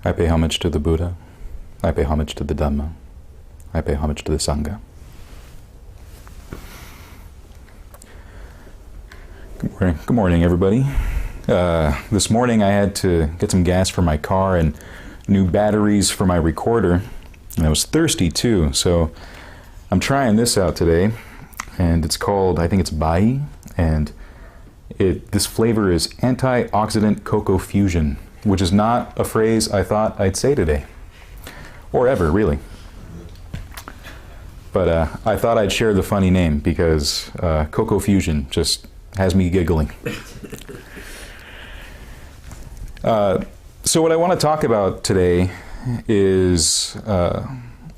I pay homage to the Buddha. I pay homage to the Dhamma. I pay homage to the Sangha. Good morning, everybody. This morning I had to get some gas for my car and new batteries for my recorder. And I was thirsty too, so I'm trying this out today. And it's called, I think it's Bai, and this flavor is Antioxidant Cocoa Fusion, which is not a phrase I thought I'd say today, or ever, really. But I thought I'd share the funny name because Cocoa Fusion just has me giggling. So what I want to talk about today is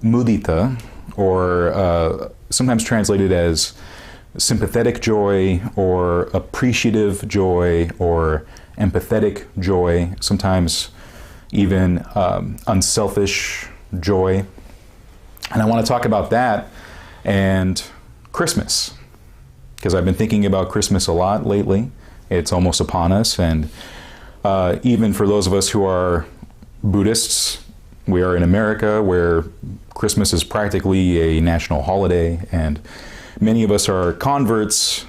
mudita, or sometimes translated as sympathetic joy, or appreciative joy, or empathetic joy, sometimes even unselfish joy. And I want to talk about that and Christmas, because I've been thinking about Christmas a lot lately. It's almost upon us, and even for those of us who are Buddhists, we are in America where Christmas is practically a national holiday, and many of us are converts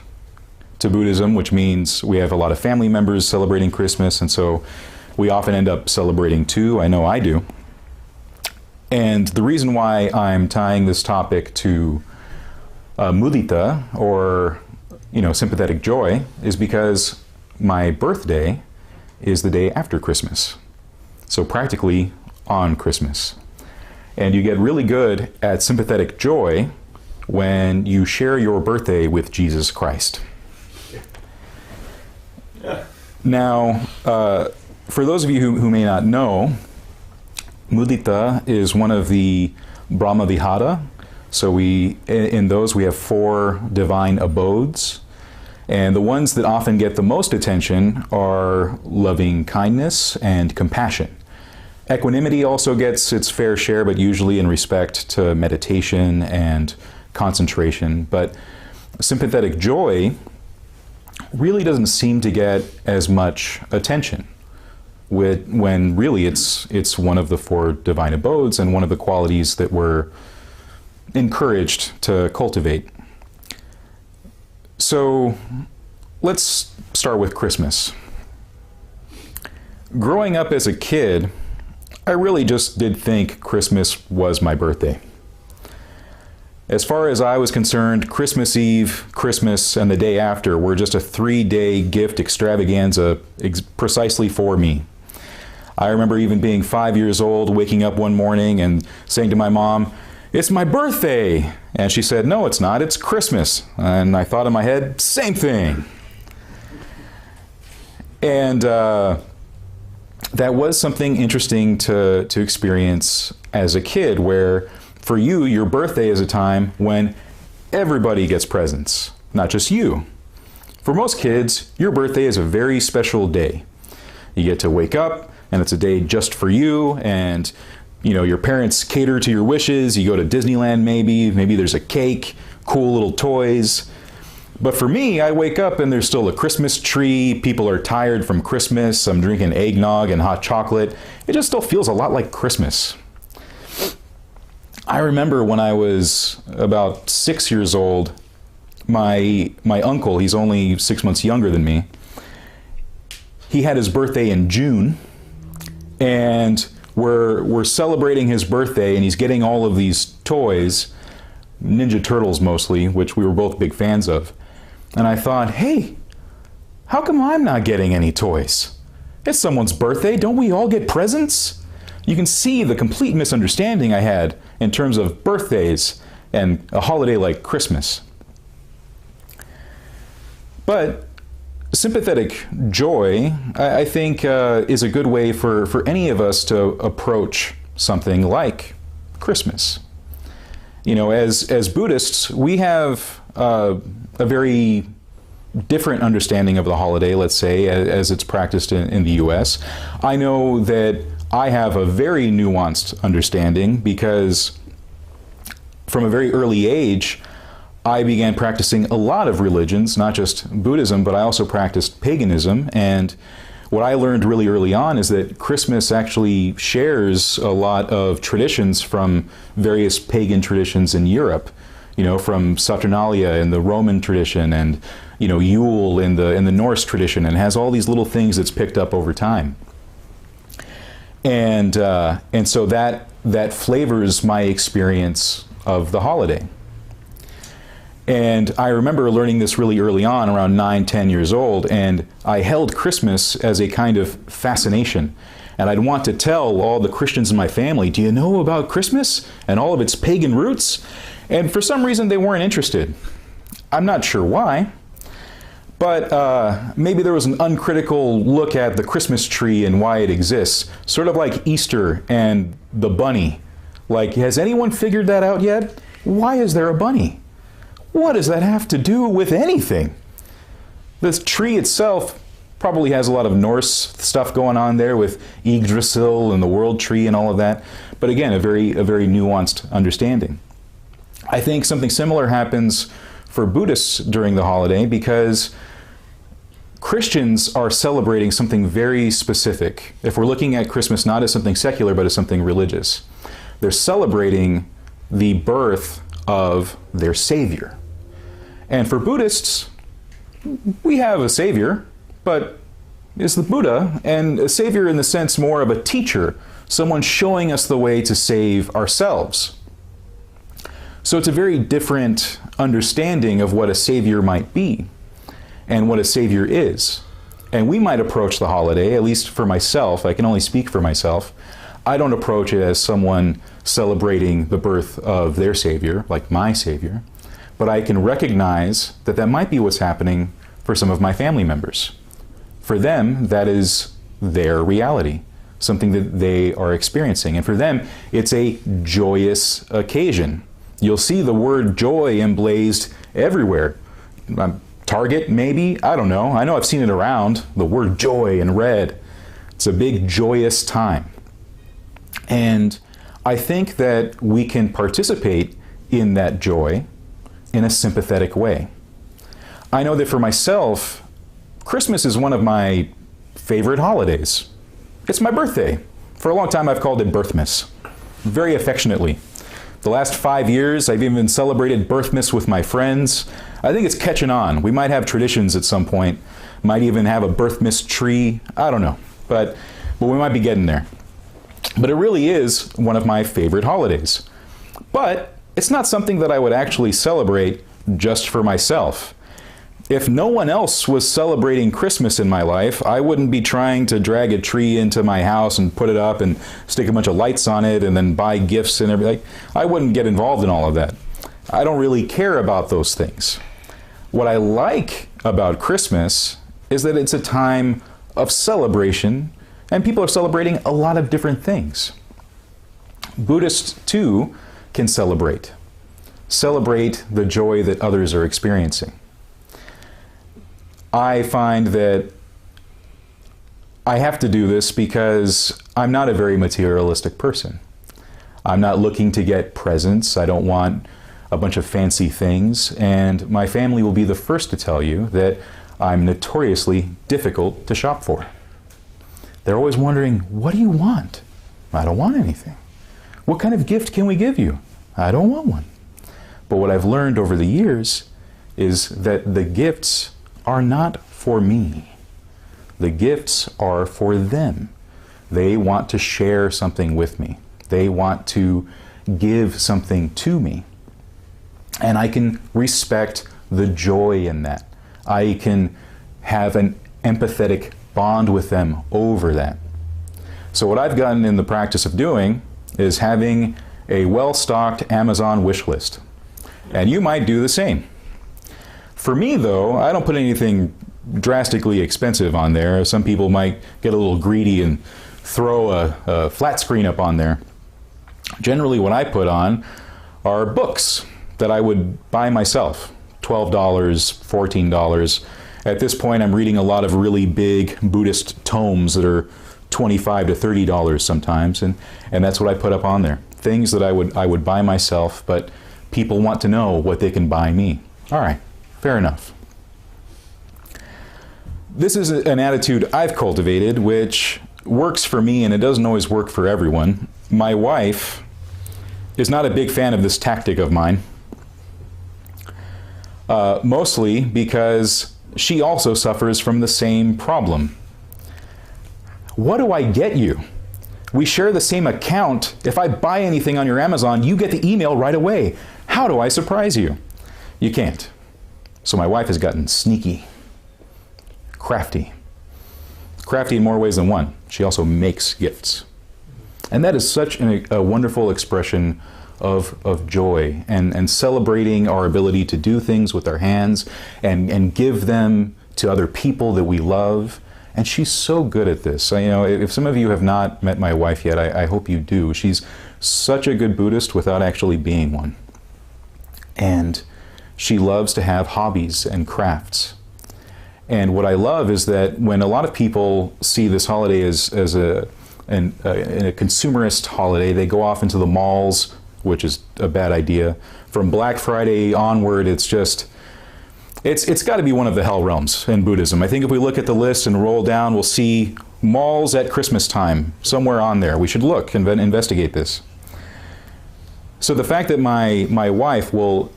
to Buddhism, which means we have a lot of family members celebrating Christmas, and so we often end up celebrating too. I know I do. And the reason why I'm tying this topic to mudita, or sympathetic joy, is because my birthday is the day after Christmas. So practically on Christmas. And you get really good at sympathetic joy when you share your birthday with Jesus Christ. Now, for those of you who may not know, mudita is one of the Brahma Vihara. So in those we have 4 divine abodes. And the ones that often get the most attention are loving kindness and compassion. Equanimity also gets its fair share, but usually in respect to meditation and concentration. But sympathetic joy really doesn't seem to get as much attention, when really it's one of the 4 divine abodes and one of the qualities that we're encouraged to cultivate. So let's start with Christmas. Growing up as a kid, I really just did think Christmas was my birthday. As far as I was concerned, Christmas Eve, Christmas, and the day after were just a 3-day gift extravaganza precisely for me. I remember even being 5 years old, waking up one morning and saying to my mom, "It's my birthday!" And she said, "No, it's not, it's Christmas." And I thought in my head, same thing. And that was something interesting to experience as a kid, where for you, your birthday is a time when everybody gets presents, not just you. For most kids, your birthday is a very special day. You get to wake up, and it's a day just for you, and your parents cater to your wishes. You go to Disneyland maybe there's a cake, cool little toys. But for me, I wake up and there's still a Christmas tree, people are tired from Christmas, I'm drinking eggnog and hot chocolate. It just still feels a lot like Christmas. I remember when I was about 6 years old, my uncle, he's only 6 months younger than me, he had his birthday in June, and we're celebrating his birthday, and he's getting all of these toys, Ninja Turtles mostly, which we were both big fans of. And I thought, hey, how come I'm not getting any toys? It's someone's birthday, don't we all get presents? You can see the complete misunderstanding I had in terms of birthdays and a holiday like Christmas. But sympathetic joy, I think, is a good way for any of us to approach something like Christmas. As Buddhists, we have a very different understanding of the holiday, let's say, as it's practiced in the US. I know that I have a very nuanced understanding because from a very early age, I began practicing a lot of religions, not just Buddhism, but I also practiced paganism. And What I learned really early on is that Christmas actually shares a lot of traditions from various pagan traditions in Europe, from Saturnalia in the Roman tradition, and Yule in the Norse tradition, and has all these little things that's picked up over time. And so that flavors my experience of the holiday. And I remember learning this really early on, around 9, 10 years old, and I held Christmas as a kind of fascination. And I'd want to tell all the Christians in my family, do you know about Christmas and all of its pagan roots? And for some reason, they weren't interested. I'm not sure why, but maybe there was an uncritical look at the Christmas tree and why it exists, sort of like Easter and the bunny. Like, has anyone figured that out yet? Why is there a bunny? What does that have to do with anything? This tree itself probably has a lot of Norse stuff going on there with Yggdrasil and the world tree and all of that. But again, a very nuanced understanding. I think something similar happens for Buddhists during the holiday, because Christians are celebrating something very specific. If we're looking at Christmas not as something secular, but as something religious, they're celebrating the birth of their Savior. And for Buddhists, we have a Savior, but it's the Buddha, and a Savior in the sense more of a teacher, someone showing us the way to save ourselves. So it's a very different understanding of what a Savior might be and what a Savior is. And we might approach the holiday, at least for myself, I can only speak for myself, I don't approach it as someone celebrating the birth of their Savior, like my Savior, but I can recognize that that might be what's happening for some of my family members. For them, that is their reality, something that they are experiencing. And for them, it's a joyous occasion. You'll see the word joy emblazed everywhere. Target, maybe? I don't know. I know I've seen it around, the word joy in red. It's a big joyous time. And I think that we can participate in that joy in a sympathetic way. I know that for myself, Christmas is one of my favorite holidays. It's my birthday. For a long time, I've called it Birthmas, very affectionately. The last 5 years, I've even celebrated Birthmas with my friends. I think it's catching on. We might have traditions at some point, might even have a Birthmas tree. I don't know, but we might be getting there. But it really is one of my favorite holidays. But it's not something that I would actually celebrate just for myself. If no one else was celebrating Christmas in my life, I wouldn't be trying to drag a tree into my house and put it up and stick a bunch of lights on it and then buy gifts and everything. I wouldn't get involved in all of that. I don't really care about those things. What I like about Christmas is that it's a time of celebration, and people are celebrating a lot of different things. Buddhists, too, can celebrate the joy that others are experiencing. I find that I have to do this because I'm not a very materialistic person. I'm not looking to get presents. I don't want a bunch of fancy things. And my family will be the first to tell you that I'm notoriously difficult to shop for. They're always wondering, what do you want? I don't want anything. What kind of gift can we give you? I don't want one. But what I've learned over the years is that the gifts are not for me. The gifts are for them. They want to share something with me. They want to give something to me. And I can respect the joy in that. I can have an empathetic bond with them over that. So what I've gotten in the practice of doing is having a well-stocked Amazon wish list. And you might do the same. For me, though, I don't put anything drastically expensive on there. Some people might get a little greedy and throw a flat screen up on there. Generally, what I put on are books that I would buy myself. $12, $14. At this point, I'm reading a lot of really big Buddhist tomes that are $25 to $30 sometimes, and that's what I put up on there. Things that I would buy myself, but people want to know what they can buy me. All right, fair enough. This is an attitude I've cultivated, which works for me, and it doesn't always work for everyone. My wife is not a big fan of this tactic of mine, mostly because she also suffers from the same problem. What do I get you? We share the same account. If I buy anything on your Amazon, you get the email right away. How do I surprise you? You can't. So my wife has gotten sneaky, crafty. Crafty in more ways than one. She also makes gifts. And that is such a wonderful expression of joy and celebrating our ability to do things with our hands and give them to other people that we love. And she's so good at this. If some of you have not met my wife yet, I hope you do. She's such a good Buddhist without actually being one. And she loves to have hobbies and crafts. And what I love is that when a lot of people see this holiday as a consumerist holiday, they go off into the malls, which is a bad idea. From Black Friday onward, it's got to be one of the hell realms in Buddhism. I think if we look at the list and roll down, we'll see malls at Christmas time, somewhere on there. We should look and investigate this. So the fact that my wife will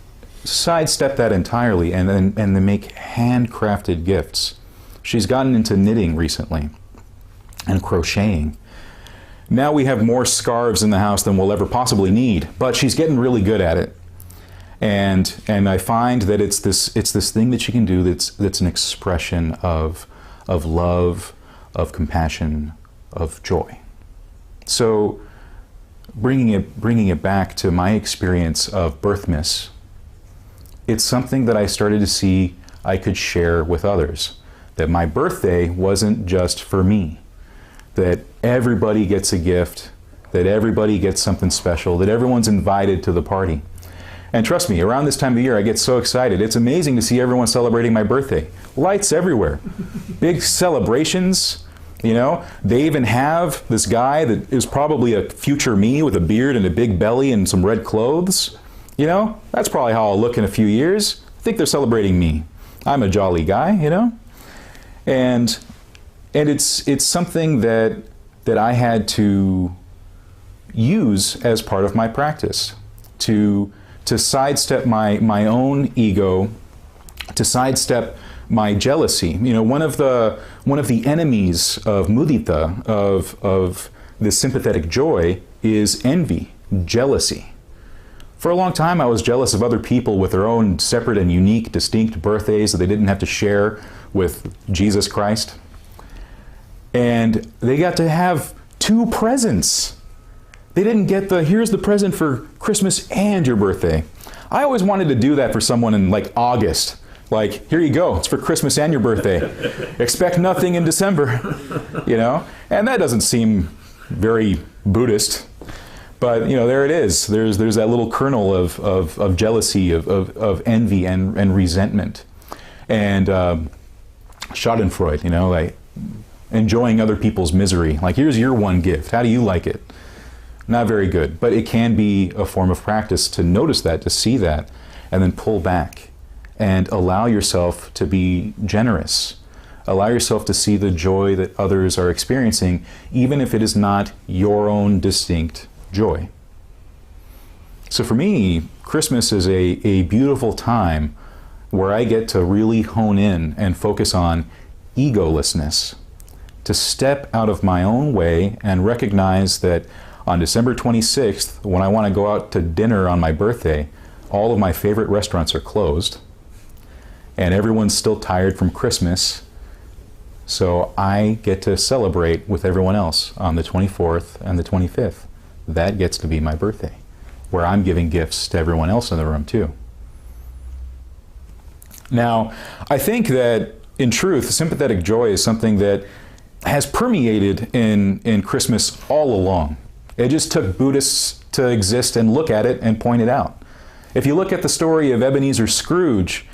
sidestep that entirely and then make handcrafted gifts. She's gotten into knitting recently and crocheting. Now we have more scarves in the house than we'll ever possibly need, but she's getting really good at it. And I find that it's this thing that she can do that's an expression of love, of compassion, of joy. So bringing it back to my experience of birthmas, it's something that I started to see I could share with others. That my birthday wasn't just for me. That everybody gets a gift, that everybody gets something special, that everyone's invited to the party. And trust me, around this time of year I get so excited. It's amazing to see everyone celebrating my birthday. Lights everywhere. Big celebrations. They even have this guy that is probably a future me with a beard and a big belly and some red clothes. That's probably how I'll look in a few years. I think they're celebrating me. I'm a jolly guy, And it's something that I had to use as part of my practice to sidestep my own ego, to sidestep my jealousy. One of the enemies of mudita, of this sympathetic joy, is envy, jealousy. For a long time, I was jealous of other people with their own separate and unique, distinct birthdays that they didn't have to share with Jesus Christ. And they got to have 2 presents. They didn't get here's the present for Christmas and your birthday. I always wanted to do that for someone in August. Here you go, it's for Christmas and your birthday. Expect nothing in December, And that doesn't seem very Buddhist. But there it is. There's that little kernel of jealousy, of envy and resentment, and Schadenfreude. Enjoying other people's misery. Here's your one gift. How do you like it? Not very good. But it can be a form of practice to notice that, to see that, and then pull back and allow yourself to be generous. Allow yourself to see the joy that others are experiencing, even if it is not your own distinct joy. So for me, Christmas is a beautiful time where I get to really hone in and focus on egolessness, to step out of my own way and recognize that on December 26th, when I want to go out to dinner on my birthday, all of my favorite restaurants are closed and everyone's still tired from Christmas. So I get to celebrate with everyone else on the 24th and the 25th. That gets to be my birthday, where I'm giving gifts to everyone else in the room too. Now, I think that in truth, sympathetic joy is something that has permeated in Christmas all along. It just took Buddhists to exist and look at it and point it out. If you look at the story of Ebenezer Scrooge,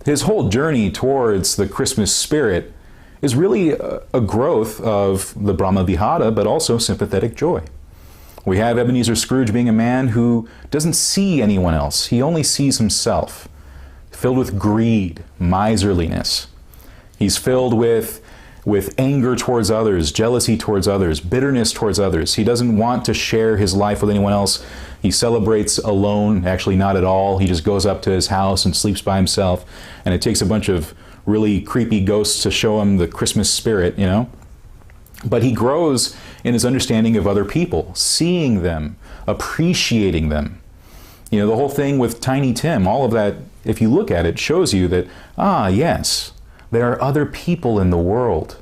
his whole journey towards the Christmas spirit is really a growth of the Brahma Vihara, but also sympathetic joy. We have Ebenezer Scrooge being a man who doesn't see anyone else. He only sees himself, filled with greed, miserliness. He's filled with anger towards others, jealousy towards others, bitterness towards others. He doesn't want to share his life with anyone else. He celebrates alone, actually not at all. He just goes up to his house and sleeps by himself. And it takes a bunch of really creepy ghosts to show him the Christmas spirit, you know. But he grows in his understanding of other people, seeing them, appreciating them. You know, the whole thing with Tiny Tim, all of that, if you look at it, shows you that, yes, there are other people in the world,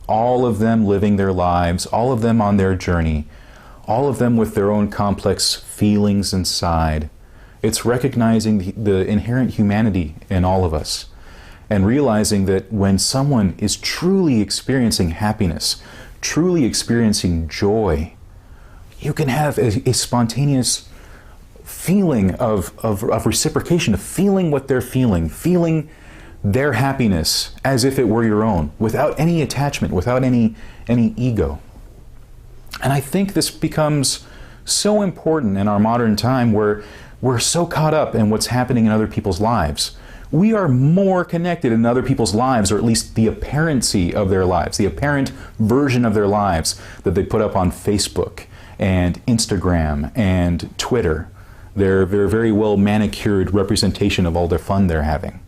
all of them living their lives, all of them on their journey, all of them with their own complex feelings inside. It's recognizing the inherent humanity in all of us and realizing that when someone is truly experiencing happiness, truly experiencing joy, you can have a spontaneous feeling of reciprocation, of feeling what they're feeling their happiness as if it were your own, without any attachment, without any ego. And I think this becomes so important in our modern time where we're so caught up in what's happening in other people's lives. We are more connected in other people's lives, or at least the apparency of their lives, the apparent version of their lives that they put up on Facebook and Instagram and Twitter. They're very well manicured representation of all the fun they're having.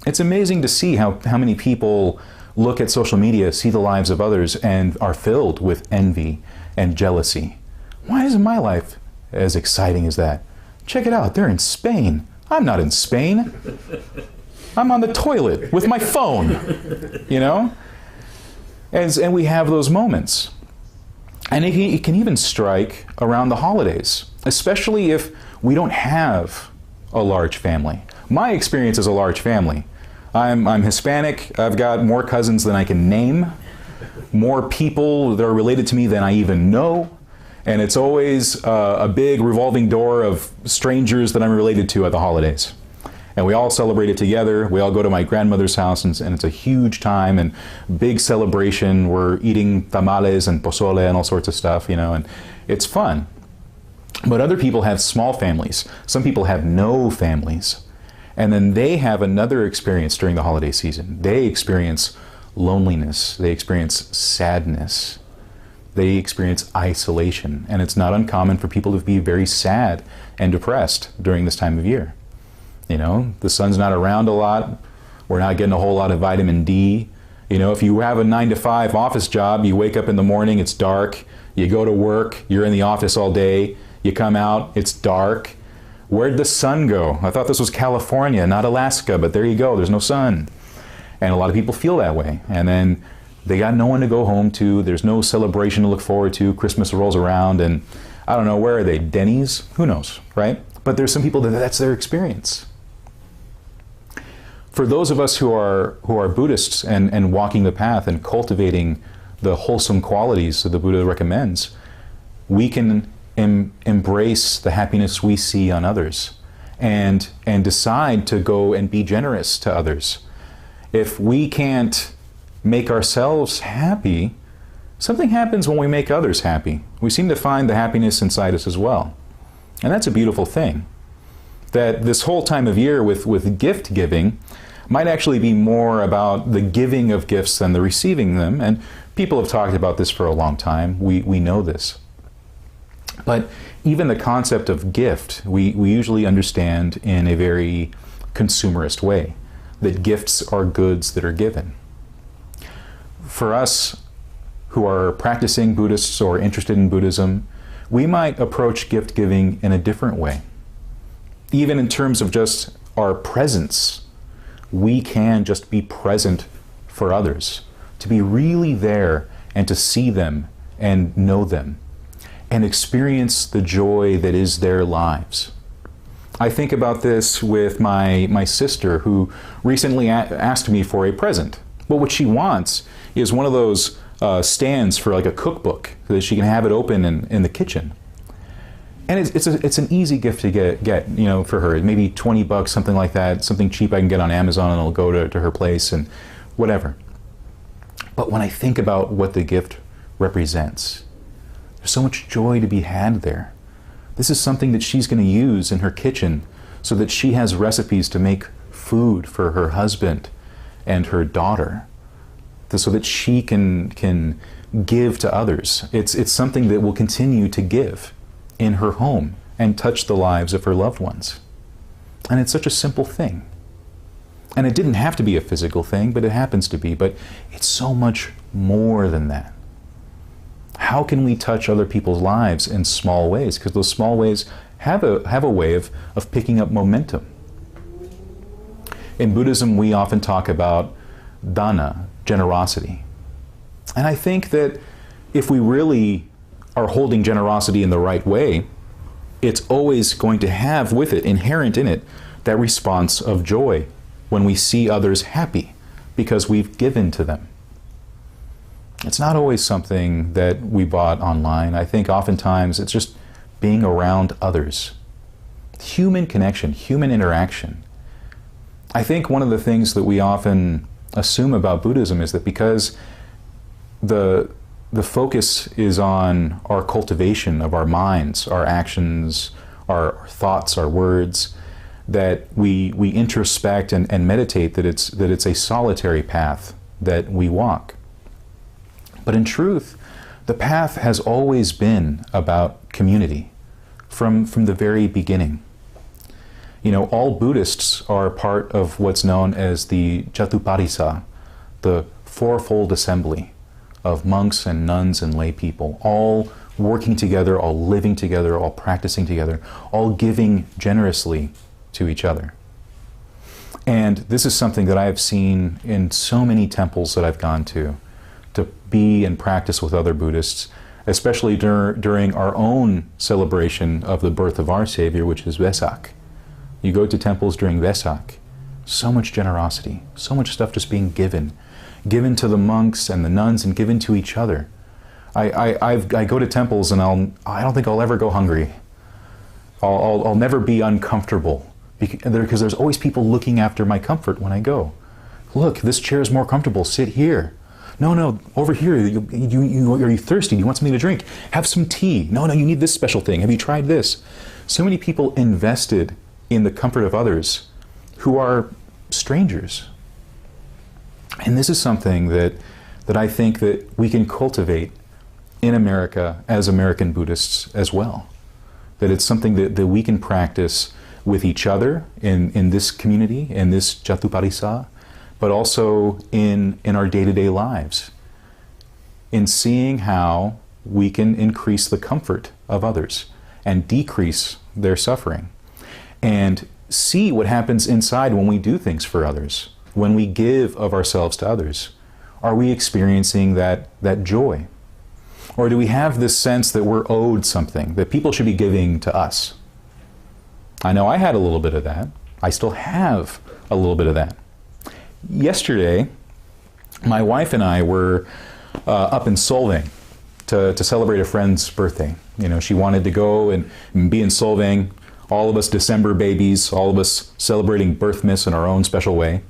It's amazing to see how many people look at social media, see the lives of others, and are filled with envy and jealousy. Why isn't my life as exciting as that? Check it out, they're in Spain. I'm not in Spain. I'm on the toilet with my phone, you know? And we have those moments. And it can even strike around the holidays, especially if we don't have a large family. My experience is a large family. I'm Hispanic. I've got more cousins than I can name, more people that are related to me than I even know, and it's always a big revolving door of strangers that I'm related to at the holidays. And we all celebrate it together. We all go to my grandmother's house, and it's a huge time and big celebration. We're eating tamales and pozole and all sorts of stuff, you know, and it's fun. But other people have small families. Some people have no families. And then they have another experience during the holiday season. They experience loneliness. They experience sadness. They experience isolation. And it's not uncommon for people to be very sad and depressed during this time of year. You know, the sun's not around a lot. We're not getting a whole lot of vitamin D. You know, if you have a 9-to-5 office job, you wake up in the morning, it's dark. You go to work, you're in the office all day. You come out, it's dark. Where'd the sun go? I thought this was California, not Alaska, but there you go, there's no sun. And a lot of people feel that way. And then they got no one to go home to, there's no celebration to look forward to, Christmas rolls around, and I don't know, where are they? Denny's? Who knows, right? But there's some people that's their experience. For those of us who are Buddhists and walking the path and cultivating the wholesome qualities that the Buddha recommends, we can embrace the happiness we see on others and decide to go and be generous to others. If we can't make ourselves happy, something happens when we make others happy. We seem to find the happiness inside us as well. And that's a beautiful thing. That this whole time of year with gift giving might actually be more about the giving of gifts than the receiving them. And people have talked about this for a long time. We know this. But even the concept of gift, we usually understand in a very consumerist way, that gifts are goods that are given. For us who are practicing Buddhists or interested in Buddhism, we might approach gift giving in a different way. Even in terms of just our presence, we can just be present for others, to be really there and to see them and know them, and experience the joy that is their lives. I think about this with my sister, who recently asked me for a present. But what she wants is one of those stands for like a cookbook, so that she can have it open in the kitchen. And it's an easy gift to get, you know, for her. Maybe $20, something like that, something cheap I can get on Amazon, and it'll go to her place and whatever. But when I think about what the gift represents, there's so much joy to be had there. This is something that she's going to use in her kitchen so that she has recipes to make food for her husband and her daughter, so that she can give to others. It's something that will continue to give in her home and touch the lives of her loved ones. And it's such a simple thing. And it didn't have to be a physical thing, but it happens to be. But it's so much more than that. How can we touch other people's lives in small ways? Because those small ways have a way of picking up momentum. In Buddhism, we often talk about dana, generosity. And I think that if we really are holding generosity in the right way, it's always going to have with it, inherent in it, that response of joy when we see others happy because we've given to them. It's not always something that we bought online. I think oftentimes it's just being around others. Human connection, human interaction. I think one of the things that we often assume about Buddhism is that because the focus is on our cultivation of our minds, our actions, our thoughts, our words, that we introspect and meditate, that it's a solitary path that we walk. But in truth, the path has always been about community from the very beginning. You know, all Buddhists are part of what's known as the Jatuparisa, the fourfold assembly of monks and nuns and lay people, all working together, all living together, all practicing together, all giving generously to each other. And this is something that I have seen in so many temples that I've gone to be and practice with other Buddhists, especially during our own celebration of the birth of our Savior, which is Vesak. You go to temples during Vesak, so much generosity, so much stuff just being given to the monks and the nuns and given to each other. I go to temples and I don't think I'll ever go hungry. I'll never be uncomfortable because there's always people looking after my comfort when I go. Look, this chair is more comfortable. Sit here. No, over here. Are you thirsty? Do you want something to drink? Have some tea. No, you need this special thing. Have you tried this? So many people invested in the comfort of others who are strangers. And this is something that I think that we can cultivate in America as American Buddhists as well. That it's something that we can practice with each other in this community, in this Jatuparisa, but also in our day-to-day lives, in seeing how we can increase the comfort of others and decrease their suffering, and see what happens inside when we do things for others, when we give of ourselves to others. Are we experiencing that joy? Or do we have this sense that we're owed something, that people should be giving to us? I know I had a little bit of that. I still have a little bit of that. Yesterday, my wife and I were up in Solvang to celebrate a friend's birthday. You know, she wanted to go and be in Solvang, all of us December babies, all of us celebrating birthmas in our own special way.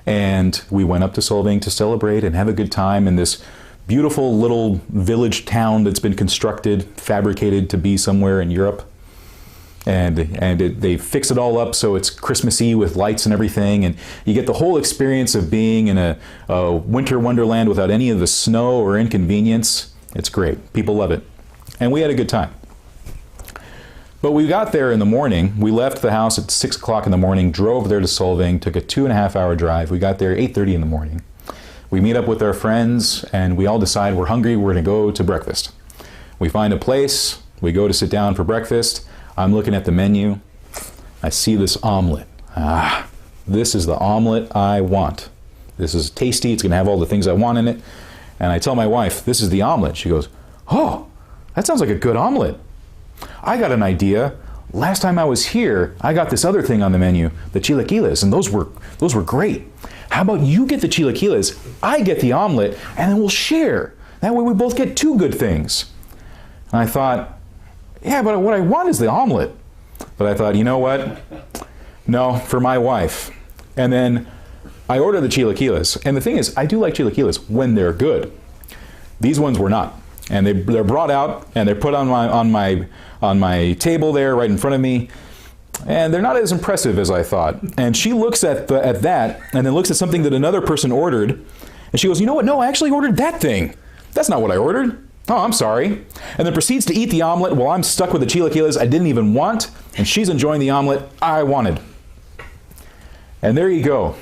And we went up to Solvang to celebrate and have a good time in this beautiful little village town that's been constructed, fabricated to be somewhere in Europe. And they fix it all up so it's Christmassy with lights and everything, and you get the whole experience of being in a winter wonderland without any of the snow or inconvenience. It's great. People love it. And we had a good time. But we got there in the morning. We left the house at 6 o'clock in the morning, drove there to Solvang, took a 2.5-hour drive. We got there at 8:30 in the morning. We meet up with our friends, and we all decide we're hungry, we're going to go to breakfast. We find a place, we go to sit down for breakfast. I'm looking at the menu. I see this omelet. This is the omelet I want. This is tasty. It's going to have all the things I want in it. And I tell my wife, this is the omelet. She goes, oh, that sounds like a good omelet. I got an idea. Last time I was here, I got this other thing on the menu, the chilaquiles, and those were great. How about you get the chilaquiles, I get the omelet, and then we'll share. That way we both get two good things. And I thought, yeah, but what I want is the omelet. But I thought, you know what? No, for my wife. And then I ordered the chilaquiles. And the thing is, I do like chilaquiles when they're good. These ones were not. And they're brought out and they're put on my table there right in front of me. And they're not as impressive as I thought. And she looks at that, and then looks at something that another person ordered, and she goes, you know what? No, I actually ordered that thing. That's not what I ordered. Oh, I'm sorry. And then proceeds to eat the omelet while I'm stuck with the chilaquiles I didn't even want, and she's enjoying the omelet I wanted. And there you go.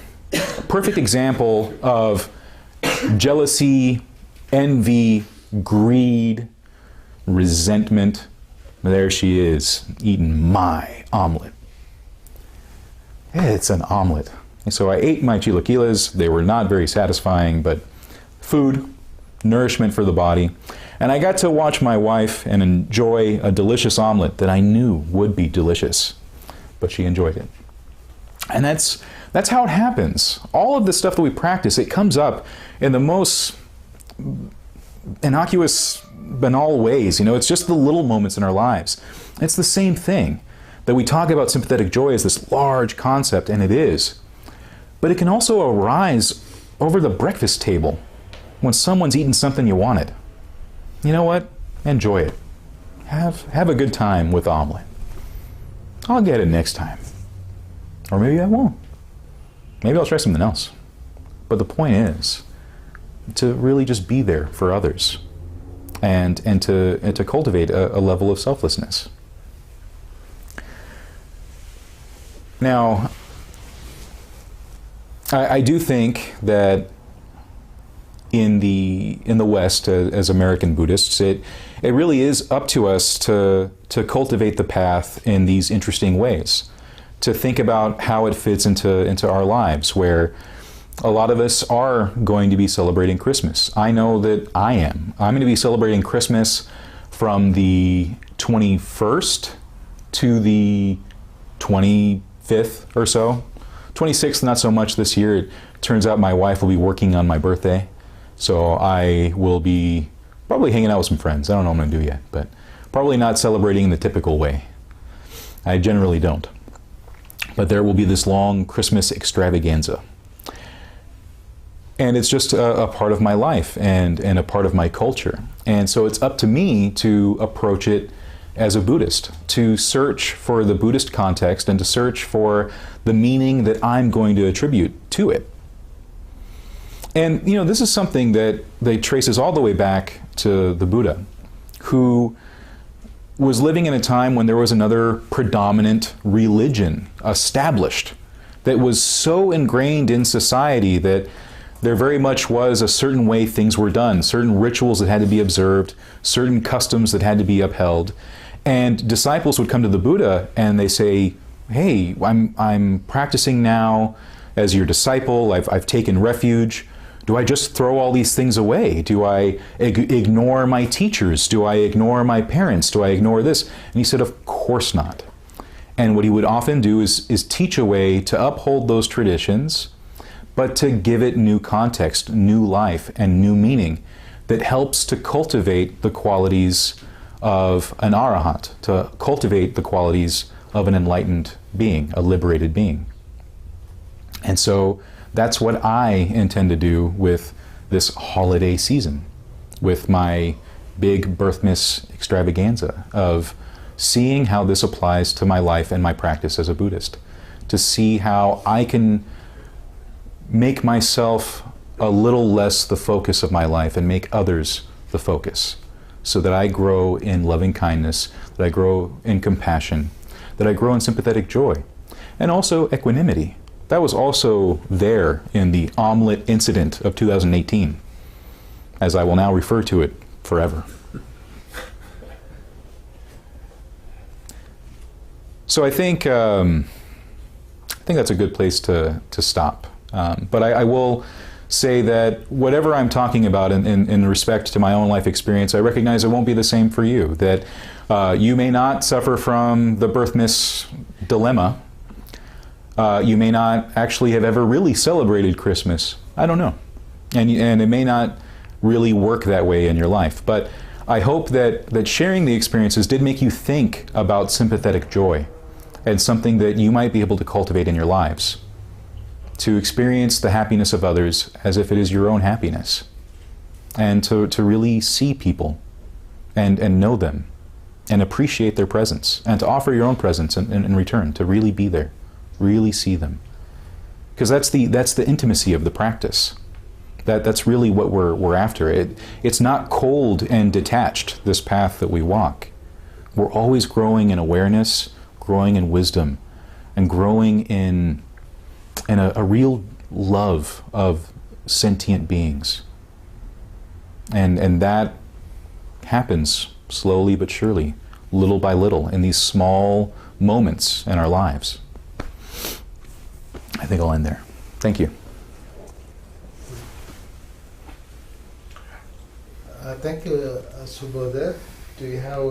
Perfect example of jealousy, envy, greed, resentment. There she is, eating my omelet. It's an omelet. And so I ate my chilaquiles. They were not very satisfying, but food, nourishment for the body. And I got to watch my wife and enjoy a delicious omelet that I knew would be delicious, but she enjoyed it. And that's how it happens. All of the stuff that we practice, it comes up in the most innocuous, banal ways. You know, it's just the little moments in our lives. It's the same thing that we talk about sympathetic joy as this large concept, and it is. But it can also arise over the breakfast table when someone's eating something you wanted. You know what? Enjoy it. Have a good time with omelet. I'll get it next time. Or maybe I won't. Maybe I'll try something else. But the point is to really just be there for others and to cultivate a level of selflessness. Now, I do think that in the West, as American Buddhists, it really is up to us to cultivate the path in these interesting ways, to think about how it fits into our lives, where a lot of us are going to be celebrating Christmas. I know that I am. I'm going to be celebrating Christmas from the 21st to the 25th or so. 26th, not so much this year. It turns out my wife will be working on my birthday. So I will be probably hanging out with some friends. I don't know what I'm going to do yet, but probably not celebrating in the typical way. I generally don't. But there will be this long Christmas extravaganza. And it's just a part of my life and a part of my culture. And so it's up to me to approach it as a Buddhist, to search for the Buddhist context and to search for the meaning that I'm going to attribute to it. And, you know, this is something that traces all the way back to the Buddha, who was living in a time when there was another predominant religion established that was so ingrained in society that there very much was a certain way things were done, certain rituals that had to be observed, certain customs that had to be upheld. And disciples would come to the Buddha and they say, hey, I'm practicing now as your disciple, I've taken refuge. Do I just throw all these things away? Do I ignore my teachers? Do I ignore my parents? Do I ignore this? And he said, of course not. And what he would often do is teach a way to uphold those traditions, but to give it new context, new life, and new meaning that helps to cultivate the qualities of an arahant, to cultivate the qualities of an enlightened being, a liberated being. And so that's what I intend to do with this holiday season, with my big birthmas extravaganza of seeing how this applies to my life and my practice as a Buddhist, to see how I can make myself a little less the focus of my life and make others the focus, so that I grow in loving kindness, that I grow in compassion, that I grow in sympathetic joy, and also equanimity. That was also there in the omelet incident of 2018, as I will now refer to it forever. So I think that's a good place to stop. But I will say that whatever I'm talking about in respect to my own life experience, I recognize it won't be the same for you. That you may not suffer from the birthmas dilemma. You may not actually have ever really celebrated Christmas. I don't know. And it may not really work that way in your life. But I hope that sharing the experiences did make you think about sympathetic joy and something that you might be able to cultivate in your lives, to experience the happiness of others as if it is your own happiness, and to really see people and know them and appreciate their presence, and to offer your own presence in return, to really be there, really see them. Because that's the intimacy of the practice. That's really what we're after. It's not cold and detached, this path that we walk. We're always growing in awareness, growing in wisdom, and growing in a real love of sentient beings. And that happens slowly but surely, little by little, in these small moments in our lives. I think I'll end there. Thank you. Thank you, Subodha. Do you have